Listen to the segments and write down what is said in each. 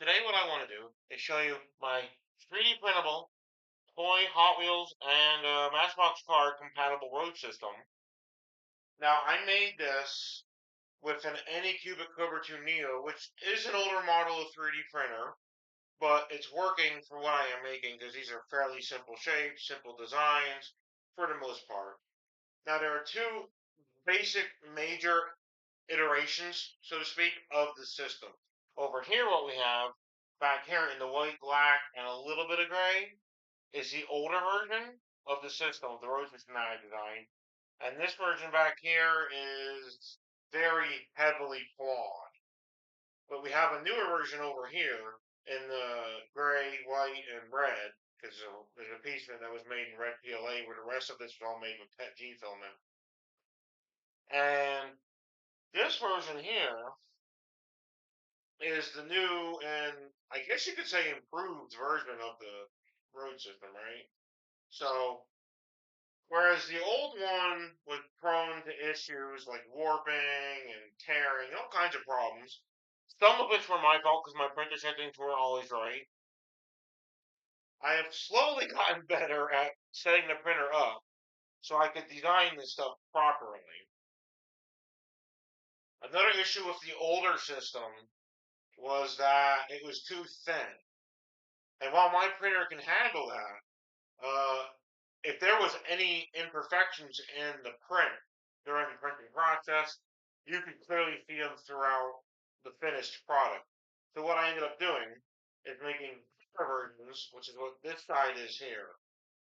Today what I want to do is show you my 3D printable toy Hot Wheels and Matchbox car compatible road system. Now I made this with an Anycubic Cobra 2 Neo, which is an older model of 3D printer, but it's working for what I am making because these are fairly simple shapes, simple designs for the most part. Now there are two basic major iterations, so to speak, of the system. Over here, what we have back here in the white, black, and a little bit of gray is the older version of the system, the road system that I designed. And this version back here is very heavily flawed. But we have a newer version over here in the gray, white, and red, because there's a piece of it that was made in red PLA where the rest of this was all made with PET G filament. And this version here is the new and I guess you could say improved version of the road system, right? So, whereas the old one was prone to issues like warping and tearing, all kinds of problems, some of which were my fault because my printer settings weren't always right. I have slowly gotten better at setting the printer up so I could design this stuff properly. Another issue with the older system was that it was too thin. And while my printer can handle that, if there was any imperfections in the print during the printing process, you could clearly see them throughout the finished product. So what I ended up doing is making versions, which is what this side is here,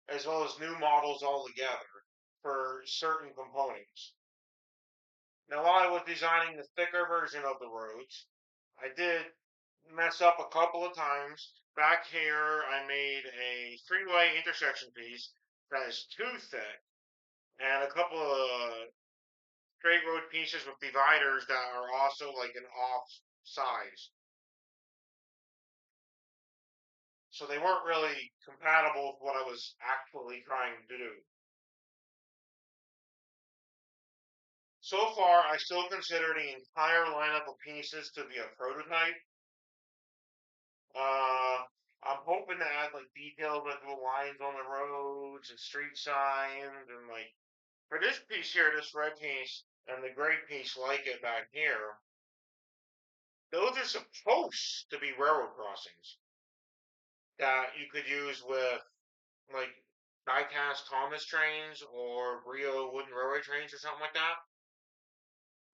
as well as new models altogether for certain components. Now, while I was designing the thicker version of the roads, I did mess up a couple of times. Back here, I made a three-way intersection piece that is too thick, and a couple of straight road pieces with dividers that are also like an off size. So they weren't really compatible with what I was actually trying to do. So far, I still consider the entire lineup of pieces to be a prototype. Uh, I'm hoping to add like details like little lines on the roads and street signs and like for this piece here, this red piece and the gray piece like it back here, those are supposed to be railroad crossings that you could use with like die-cast Thomas trains or Brio wooden railway trains or something like that.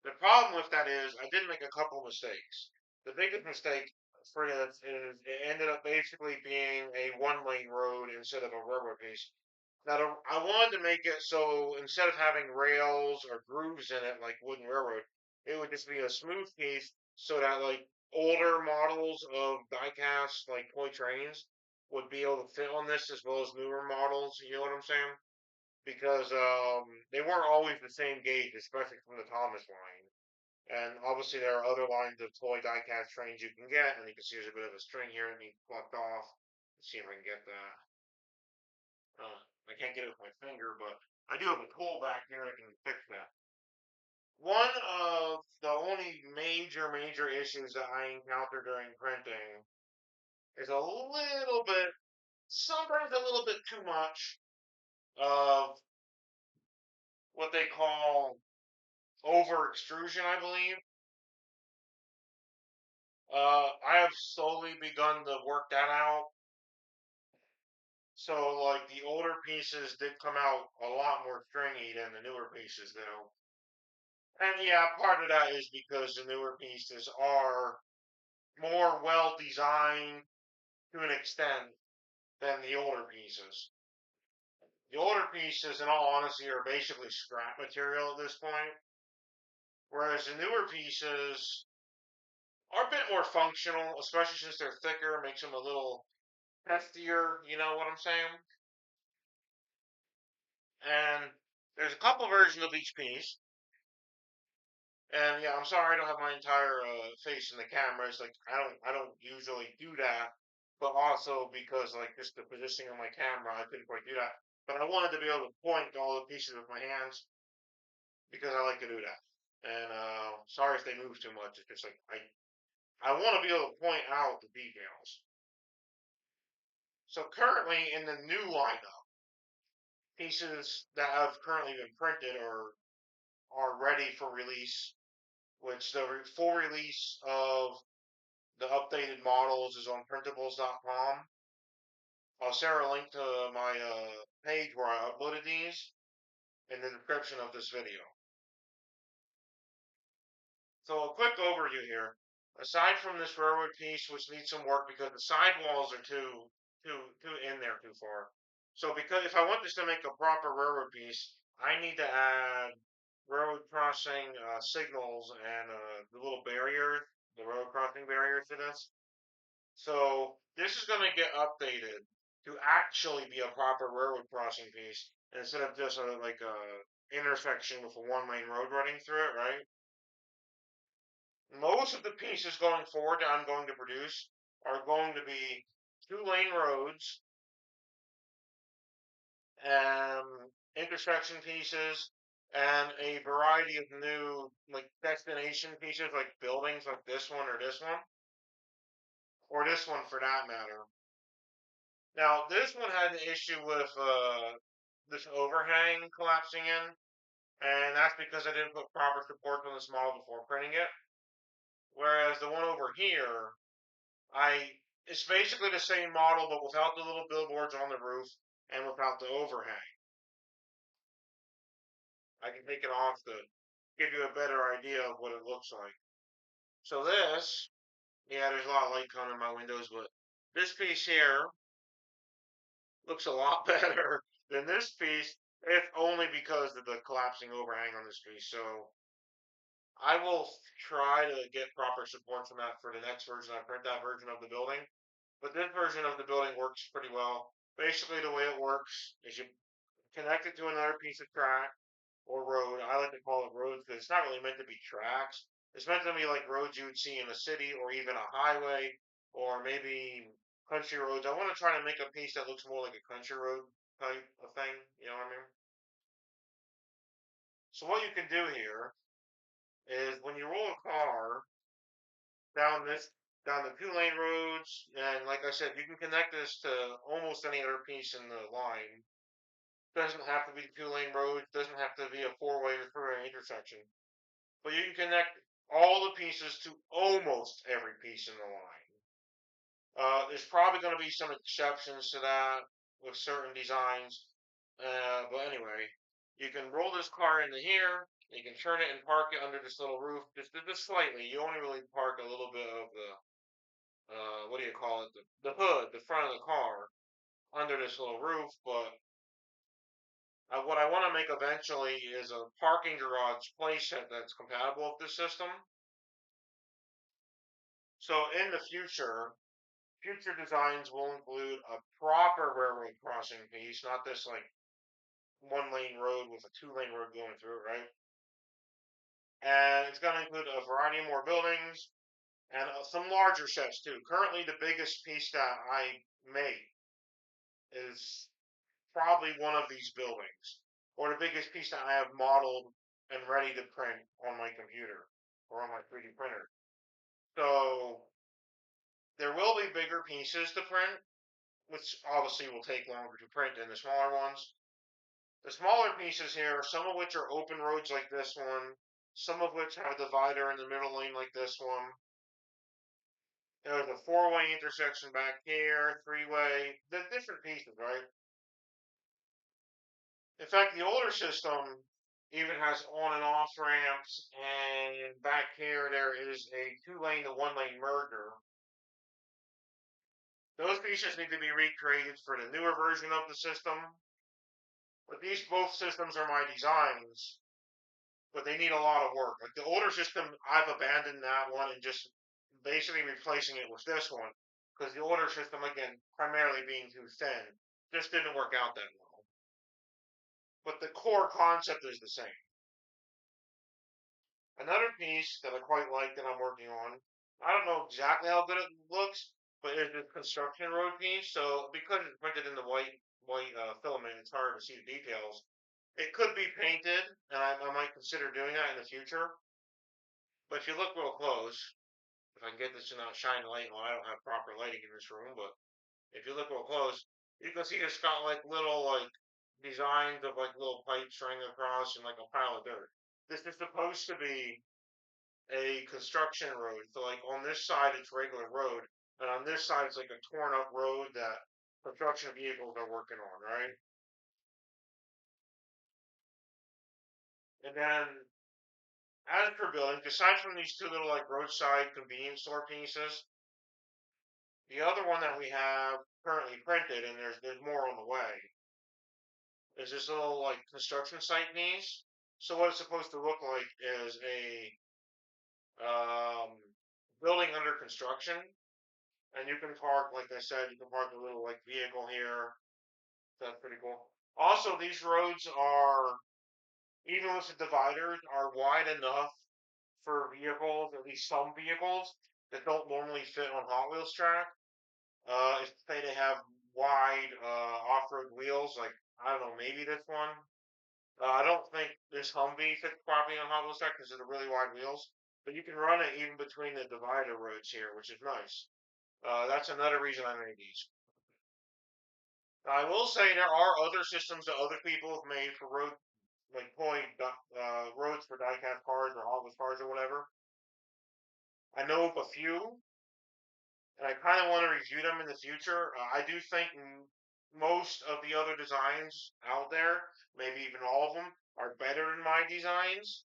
The problem with that is I did make a couple of mistakes. The biggest mistake for this is it ended up basically being a one-lane road instead of a railroad piece. Now, I wanted to make it so instead of having rails or grooves in it like wooden railroad, it would just be a smooth piece so that like older models of diecast like toy trains would be able to fit on this as well as newer models. You know what I'm saying? Because they weren't always the same gauge, especially from the Thomas line. And obviously, there are other lines of toy diecast trains you can get, and you can see there's a bit of a string here that needs plucked off. Let's see if I can get that. I can't get it with my finger, but I do have a tool back here that can fix that. One of the only major issues that I encounter during printing is a little bit, sometimes a little bit too much of what they call over extrusion, I believe. I have slowly begun to work that out. So, like, the older pieces did come out a lot more stringy than the newer pieces do. And yeah, part of that is because the newer pieces are more well designed to an extent than the older pieces. The older pieces, in all honesty, are basically scrap material at this point, whereas the newer pieces are a bit more functional, especially since they're thicker, makes them a little heftier, you know what I'm saying? And there's a couple versions of each piece. And yeah, I'm sorry I don't have my entire face in the camera. It's like I don't usually do that, but also because like just the positioning of my camera, I couldn't quite do that. But I wanted to be able to point to all the pieces with my hands because I like to do that. And sorry if they move too much. It's just like I want to be able to point out the details. So currently in the new lineup, pieces that have currently been printed or are ready for release, which the full release of the updated models is on printables.com. I'll share a link to my page where I uploaded these in the description of this video. So a quick overview here. Aside from this railroad piece, which needs some work because the sidewalls are too in there too far. So because if I want this to make a proper railroad piece, I need to add railroad crossing signals and the little barrier, the road crossing barriers to this. So this is going to get updated to actually be a proper railroad crossing piece instead of just like a intersection with a one-lane road running through it, right? Most of the pieces going forward that I'm going to produce are going to be two-lane roads and intersection pieces and a variety of new like destination pieces like buildings like this one or this one for that matter. Now this one had an issue with this overhang collapsing in, and that's because I didn't put proper support on this model before printing it. Whereas the one over here, it's basically the same model, but without the little billboards on the roof and without the overhang. I can take it off to give you a better idea of what it looks like. So this, yeah, there's a lot of light coming in my windows, but this piece here looks a lot better than this piece, if only because of the collapsing overhang on this piece. So I will try to get proper support from that for the next version. I print that version of the building. But this version of the building works pretty well. Basically, the way it works is you connect it to another piece of track or road. I like to call it roads because it's not really meant to be tracks. It's meant to be like roads you would see in a city or even a highway or maybe country roads. I want to try to make a piece that looks more like a country road type of thing. You know what I mean? So what you can do here is when you roll a car down this down the two-lane roads, and like I said, you can connect this to almost any other piece in the line. Doesn't have to be two-lane roads. Doesn't have to be a four-way or three-way intersection. But you can connect all the pieces to almost every piece in the line. There's probably going to be some exceptions to that with certain designs. But anyway, you can roll this car into here. You can turn it and park it under this little roof, just slightly. You only really park a little bit of the what do you call it? The hood, the front of the car, under this little roof. But what I want to make eventually is a parking garage playset that's compatible with this system. So in the future designs will include a proper railroad crossing piece, not this like one lane road with a two-lane road going through it, right? And it's going to include a variety of more buildings and some larger sets too. Currently, the biggest piece that I make is probably one of these buildings, or the biggest piece that I have modeled and ready to print on my computer or on my 3D printer. So there will be bigger pieces to print, which obviously will take longer to print than the smaller ones. The smaller pieces here, some of which are open roads like this one, some of which have a divider in the middle lane like this one. There's a four-way intersection back here, three-way, the different pieces, right? In fact, the older system even has on and off ramps, and back here there is a two-lane to one-lane merger. Those pieces need to be recreated for the newer version of the system. But these both systems are my designs, but they need a lot of work. Like the older system, I've abandoned that one and just basically replacing it with this one because the older system, again, primarily being too thin, just didn't work out that well. But the core concept is the same. Another piece that I quite like that I'm working on, I don't know exactly how good it looks, but it's a construction road piece. So because it's printed in the white filament, it's hard to see the details. It could be painted, and I might consider doing that in the future. But if you look real close, if I can get this to not shine light, well, I don't have proper lighting in this room, but if you look real close, you can see it's got like little like designs of like little pipes running across and like a pile of dirt. This is supposed to be a construction road. So like on this side it's regular road, and on this side it's like a torn up road that construction vehicles are working on, right? And then as for buildings, aside from these two little like roadside convenience store pieces, the other one that we have currently printed, and there's more on the way, is this little like construction site piece. So what it's supposed to look like is a um, building under construction, and you can park, like I said, you can park a little like vehicle here. That's pretty cool. Also, these roads are, even with the dividers, are wide enough for vehicles, at least some vehicles that don't normally fit on Hot Wheels track. If say they have wide off-road wheels, like I don't know, maybe this one. I don't think this Humvee fits properly on Hot Wheels track because of the really wide wheels. But you can run it even between the divider roads here, which is nice. That's another reason I made these. I will say there are other systems that other people have made for road, like pulling roads for diecast cars or Hot Wheels cars or whatever. I know of a few, and I kind of want to review them in the future. I do think most of the other designs out there, maybe even all of them, are better than my designs.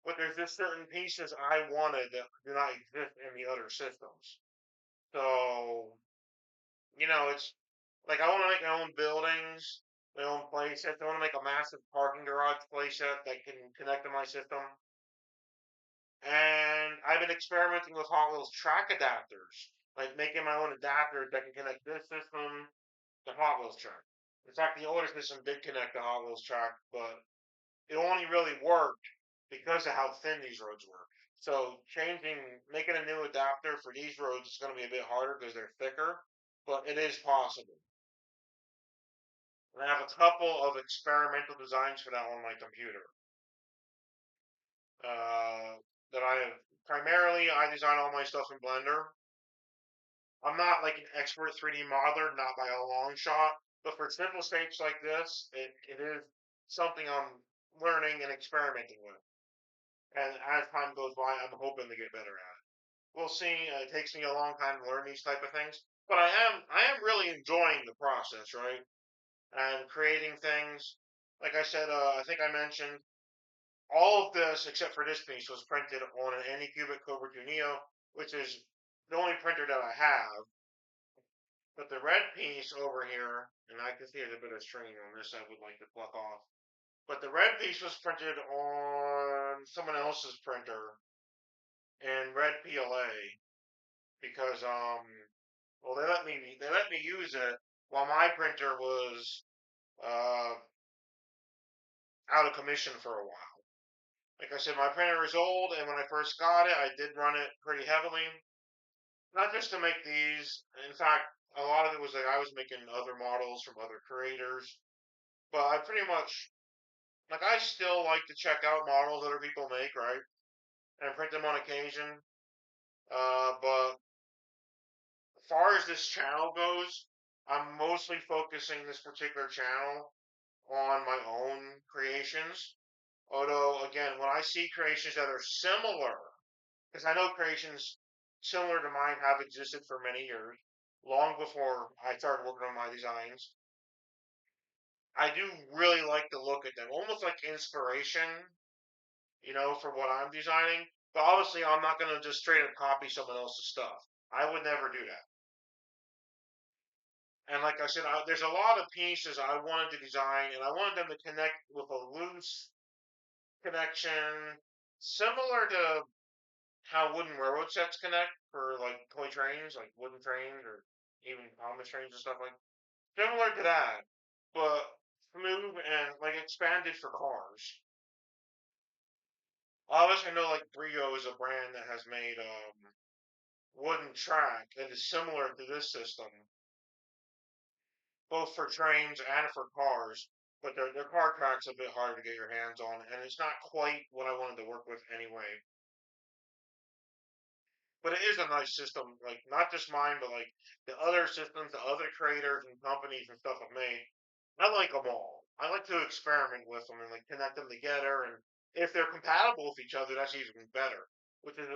But there's just certain pieces I wanted that do not exist in the other systems. So, it's like I want to make my own buildings, my own playsets. I want to make a massive parking garage playset that can connect to my system. And I've been experimenting with Hot Wheels track adapters, like making my own adapters that can connect this system to Hot Wheels track. In fact, the older system did connect to Hot Wheels track, but it only really worked because of how thin these roads were. So making a new adapter for these roads is going to be a bit harder because they're thicker, but it is possible. And I have a couple of experimental designs for that on my computer. Uh, that I have primarily I design all my stuff in Blender. I'm not like an expert 3D modeler, not by a long shot, but for simple shapes like this, it is something I'm learning and experimenting with. And as time goes by, I'm hoping to get better at it. We'll see. It takes me a long time to learn these type of things, but I am really enjoying the process, right? And creating things. Like I said, I think I mentioned all of this except for this piece was printed on an Anycubic Cobra 2 Neo, which is the only printer that I have. But the red piece over here, and I can see there's a bit of string on this I would like to pluck off. But the red piece was printed on someone else's printer in red PLA because well they let me use it while my printer was uh out of commission for a while. Like I said, my printer is old, and when I first got it, I did run it pretty heavily, not just to make these. In fact, a lot of it was like I was making other models from other creators, but I pretty much like I still like to check out models other people make, right, and print them on occasion. But as far as this channel goes, I'm mostly focusing this particular channel on my own creations. Although, again, when I see creations that are similar, because I know creations similar to mine have existed for many years, long before I started working on my designs, I do really like to look at them, almost like inspiration, for what I'm designing. But obviously, I'm not going to just straight up copy someone else's stuff. I would never do that. And like I said, there's a lot of pieces I wanted to design, and I wanted them to connect with a loose connection, similar to how wooden railroad sets connect for like toy trains, like wooden trains or even Thomas trains and stuff like similar to that, but smooth and like expanded for cars. Obviously, I know like Brio is a brand that has made wooden track that is similar to this system, both for trains and for cars. But their car track's a bit harder to get your hands on, and it's not quite what I wanted to work with anyway. but it is a nice system. Like not just mine, but like the other systems, the other creators and companies and stuff have made. I like them all. I like to experiment with them and like connect them together, and if they're compatible with each other, that's even better. Which is,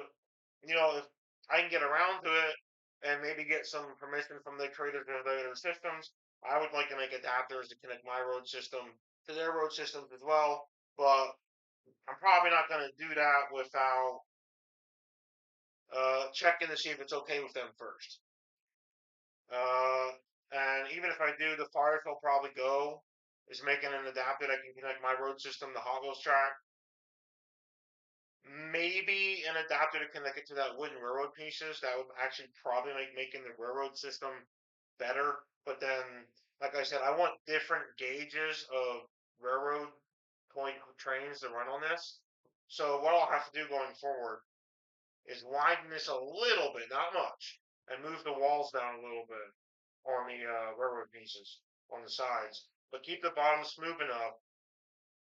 if I can get around to it and maybe get some permission from the creators of the other systems, I would like to make adapters to connect my road system to their road systems as well. But I'm probably not going to do that without checking to see if it's okay with them first. Uh, and even if I do, the farthest I'll probably go is making an adapter that can connect my road system to Hot Wheels track. Maybe an adapter to connect it to that wooden railroad pieces. That would actually probably make making the railroad system better. But then, like I said, I want different gauges of railroad point trains to run on this. So what I'll have to do going forward is widen this a little bit, not much, and move the walls down a little bit on the railroad pieces on the sides, but keep the bottom smooth enough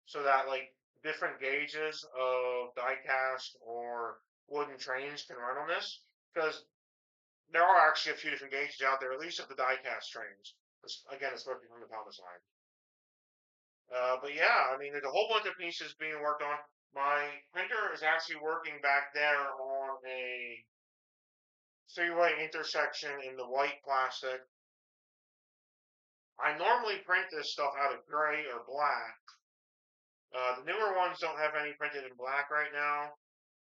so that like different gauges of die-cast or wooden trains can run on this. Because there are actually a few different gauges out there, at least of the die-cast trains. Again, especially from the Thomas line. But yeah, I mean, there's a whole bunch of pieces being worked on. My printer is actually working back there on a three-way intersection in the white plastic. I normally print this stuff out of gray or black. The newer ones don't have any printed in black right now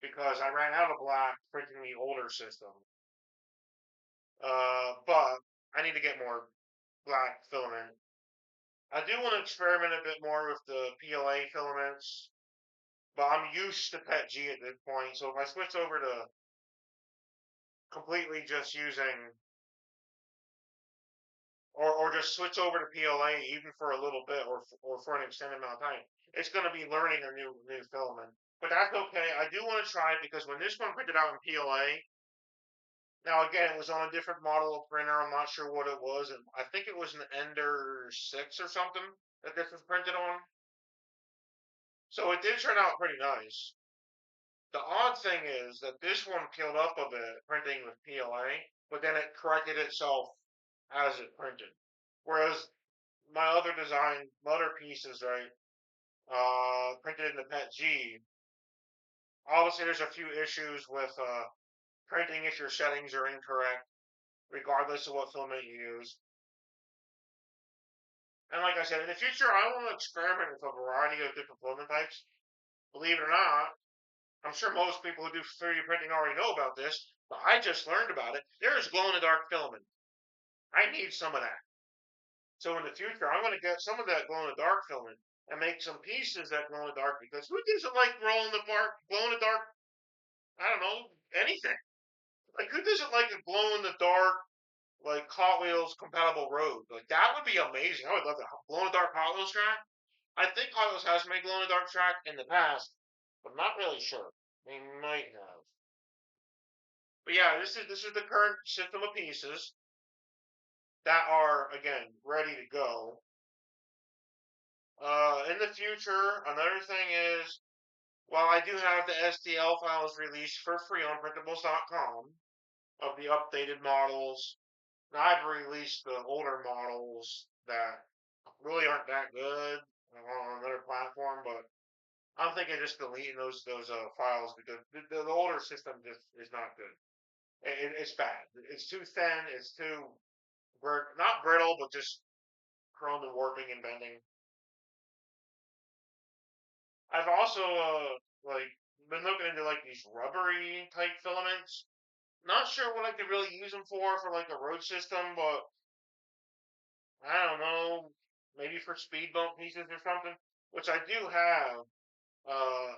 because I ran out of black printing the older system. But I need to get more black filament. I do want to experiment a bit more with the PLA filaments, but I'm used to PETG at this point. So if I switch over to completely just using or just switch over to PLA even for a little bit or for an extended amount of time, it's going to be learning a new filament. But that's okay. I do want to try it because when this one printed out in PLA, now again it was on a different model of printer. I'm not sure what it was, and I think it was an Ender 6 or something that this was printed on. So it did turn out pretty nice. The odd thing is that this one peeled up a bit printing with PLA, but then it corrected itself as it printed. Whereas my other design, my other pieces, right, printed in the PETG, obviously there's a few issues with printing if your settings are incorrect, regardless of what filament you use. And like I said, in the future, I want to experiment with a variety of different filament types. Believe it or not, I'm sure most people who do 3D printing already know about this, but I just learned about it. There is glow-in-the-dark filament. I need some of that. So in the future, I'm going to get some of that glow-in-the-dark filament and make some pieces that glow in the dark because who doesn't like glow in the dark? I don't know, anything. Like who doesn't like a glow in the dark like Hot Wheels compatible road? Like that would be amazing. I would love that glow in the dark Hot Wheels track. I think Hot Wheels has made glow in the dark track in the past, but I'm not really sure. They might have. But yeah, this is the current system of pieces that are again ready to go. In the future, another thing is, while I do have the STL files released for free on printables.com of the updated models, and I've released the older models that really aren't that good on another platform, but I'm thinking just deleting those files because the older system just is not good. It's bad. It's too thin. It's too not brittle, but just prone to warping and bending. I've also like been looking into like these rubbery type filaments. Not sure what I could really use them for like a road system, but I don't know, maybe for speed bump pieces or something. Which I do have uh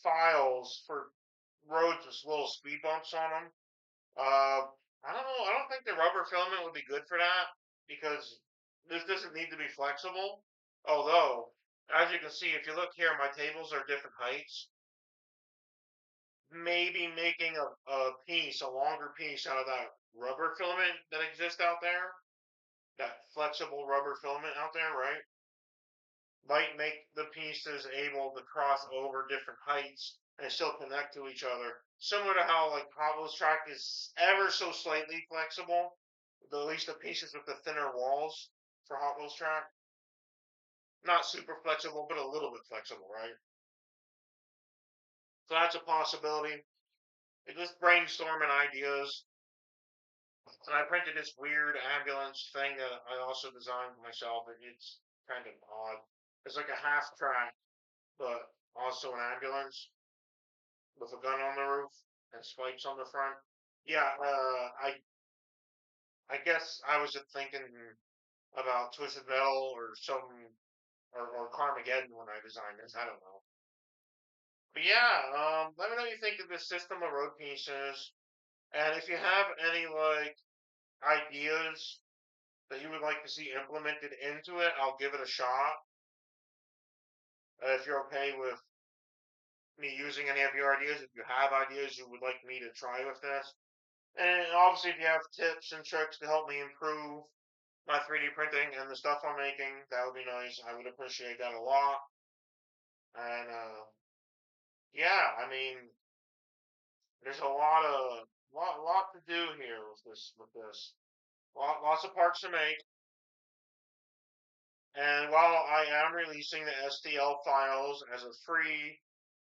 files for roads with little speed bumps on them. I don't know. I don't think the rubber filament would be good for that because this doesn't need to be flexible. Although, as you can see, if you look here, my tables are different heights. Maybe making a longer piece out of that rubber filament that exists out there, that flexible rubber filament out there, right? Might make the pieces able to cross over different heights and still connect to each other similar to how like Hot Wheels track is ever so slightly flexible, at least the pieces with the thinner walls for Hot Wheels track. Not super flexible, but a little bit flexible, right? So that's a possibility. It just brainstorming ideas. And I printed this weird ambulance thing that I also designed myself. It's kind of odd. It's like a half track, but also an ambulance with a gun on the roof and spikes on the front. Yeah, I guess I was just thinking about Twisted Metal or or Carmageddon when I designed this. I don't know. But yeah, let me know what you think of this system of road pieces, and if you have any like ideas that you would like to see implemented into it, I'll give it a shot. If you're okay with me using any of your ideas, if you have ideas you would like me to try with this, and obviously if you have tips and tricks to help me improve my 3D printing and the stuff I'm making, that would be nice. I would appreciate that a lot. And yeah, I mean, there's a lot to do here with this. Lots of parts to make. And while I am releasing the STL files as a free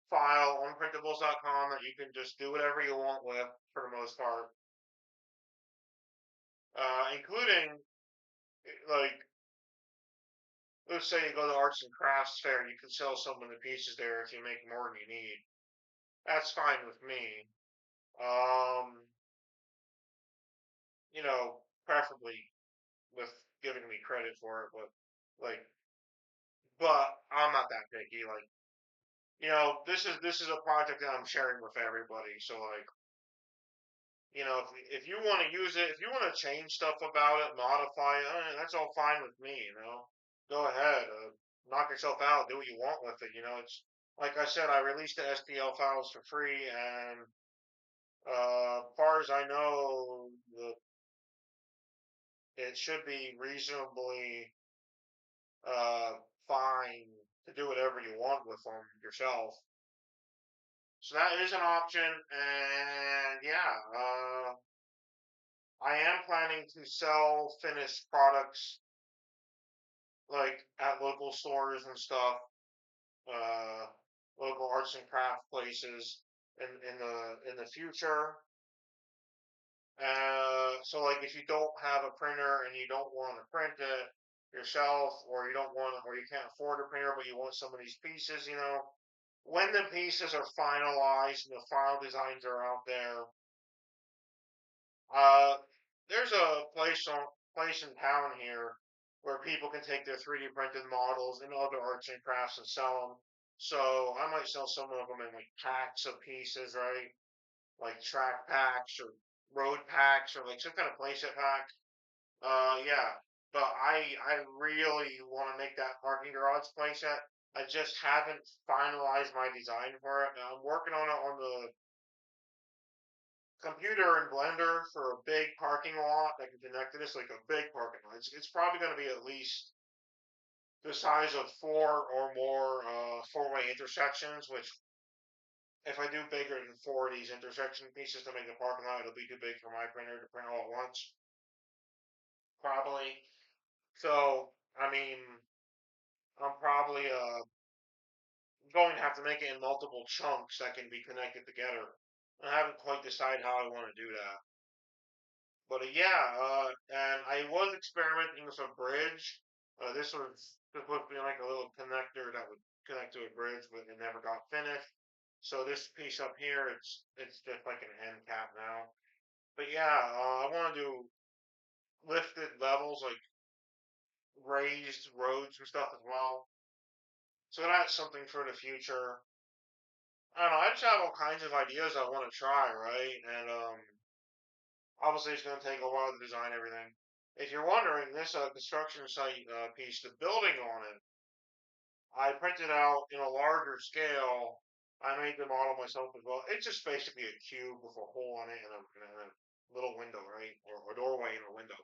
file on printables.com that you can just do whatever you want with for the most part, including like let's say you go to Arts and Crafts Fair, you can sell some of the pieces there if you make more than you need. That's fine with me. Um, Preferably with giving me credit for it, like, but I'm not that picky. Like, this is a project that I'm sharing with everybody. So like, if you want to use it, if you want to change stuff about it, modify it, that's all fine with me. Go ahead, knock yourself out, do what you want with it. It's like I said, I released the STL files for free, and far as I know, it should be reasonably uh, fine to do whatever you want with them yourself. So that is an option, and yeah, I am planning to sell finished products like at local stores and stuff, uh, local arts and craft places in the future. So like if you don't have a printer and you don't want to print it yourself, or you don't want, or you can't afford a printer, but you want some of these pieces, when the pieces are finalized and the final designs are out there, uh, there's a place in town here where people can take their 3D printed models and other arts and crafts and sell them. So I might sell some of them in like packs of pieces, right? Like track packs or road packs or like some kind of playset pack. Yeah. But I really want to make that parking garage playset. I just haven't finalized my design for it. Now I'm working on it on the computer and blender for a big parking lot that can connect to this, like a big parking lot. It's probably going to be at least the size of four or more four-way intersections, which if I do bigger than four of these intersection pieces to make a parking lot, it'll be too big for my printer to print all at once, probably. So, I mean, I'm probably going to have to make it in multiple chunks that can be connected together. I haven't quite decided how I want to do that. But yeah, and I was experimenting with a bridge. This was supposed to be like a little connector that would connect to a bridge, but it never got finished. So this piece up here, it's just like an end cap now. But yeah, I want to do lifted levels, like raised roads and stuff as well. So that's something for the future. I don't know. I just have all kinds of ideas I want to try, right? And obviously, it's going to take a while to design everything. If you're wondering, this construction site piece, the building on it, I printed out in a larger scale. I made the model myself as well. It's just basically a cube with a hole in it and a little window, right? Or a doorway and a window.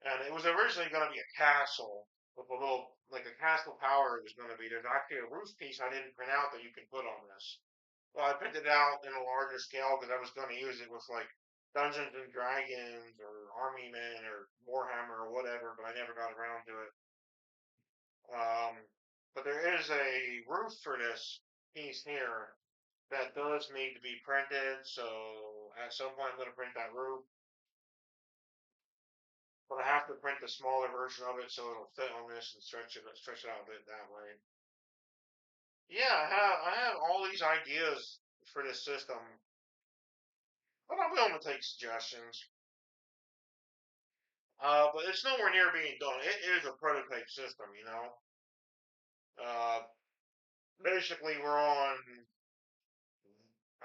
And it was originally going to be a castle with a little, like a castle tower it was going to be. There's actually a roof piece I didn't print out that you can put on this. Well, I printed it out in a larger scale because I was going to use it with like Dungeons and Dragons or Army Men or Warhammer or whatever, but I never got around to it. Um, but there is a roof for this piece here that does need to be printed, so at some point I'm going to print that roof, but I have to print the smaller version of it so it'll fit on this and stretch it out a bit that way. Yeah, I have all these ideas for this system, but I'm willing to take suggestions. But it's nowhere near being done. It is a prototype system, you know. Uh, Basically, we're on.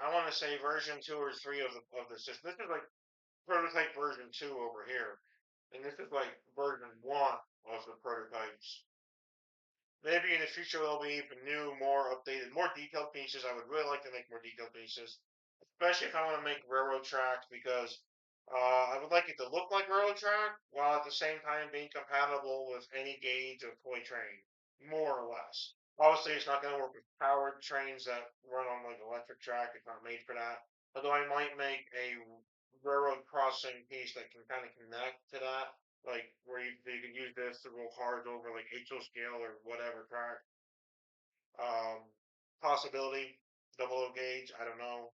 I want to say version 2 or 3 of the system. This is like prototype version 2 over here, and this is like version 1 of the prototypes. Maybe in the future there'll be even new, more updated, more detailed pieces. I would really like to make more detailed pieces, especially if I want to make railroad tracks because I would like it to look like railroad track while at the same time being compatible with any gauge of toy train, more or less. Obviously, it's not going to work with powered trains that run on like electric track. It's not made for that. Although I might make a railroad crossing piece that can kind of connect to that, like where you can use this to roll cars over like HO scale or whatever track. Um, Possibility, double O gauge. I don't know.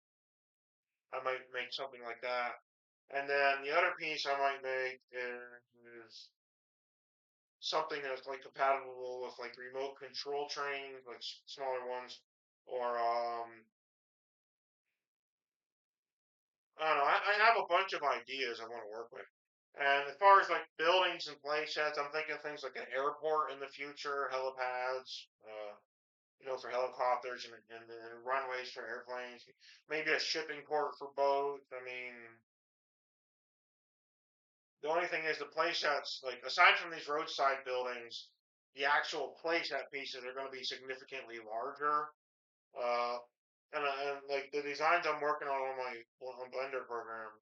I might make something like that. And then the other piece I might make is something that's like compatible with like remote control trains, like smaller ones, or I don't know. I have a bunch of ideas I want to work with. And as far as like buildings and play sets, I'm thinking things like an airport in the future, helipads, for helicopters and runways for airplanes. Maybe a shipping port for boats. I mean, the only thing is the playsets, like aside from these roadside buildings, the actual playset pieces are going to be significantly larger. Uh, and like the designs I'm working on my on Blender program,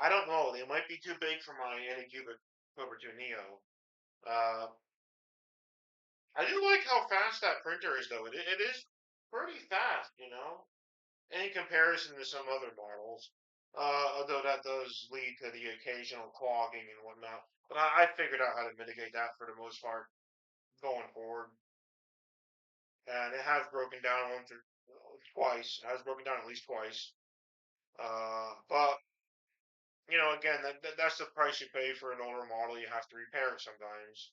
I don't know. They might be too big for my Anycubic Cobra 2 Neo. Uh, I do like how fast that printer is, though. It is pretty fast, in comparison to some other models. Although that does lead to the occasional clogging and whatnot. But I figured out how to mitigate that for the most part going forward. And it has broken down once or twice. It has broken down at least twice. But again, that's the price you pay for an older model. You have to repair it sometimes.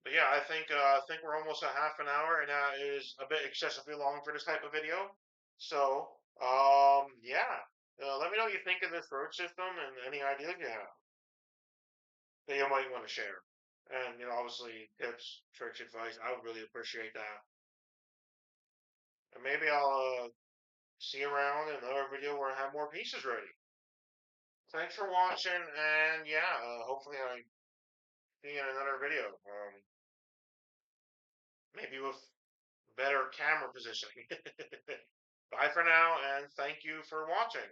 But yeah, I think we're almost at half an hour, and that is a bit excessively long for this type of video. So, yeah. Let me know what you think of this road system and any ideas you have that you might want to share. And obviously, tips, tricks, advice. I would really appreciate that. And maybe I'll see you around in another video where I have more pieces ready. Thanks for watching, and yeah, hopefully I see you in another video. Maybe with better camera positioning. Bye for now, and thank you for watching.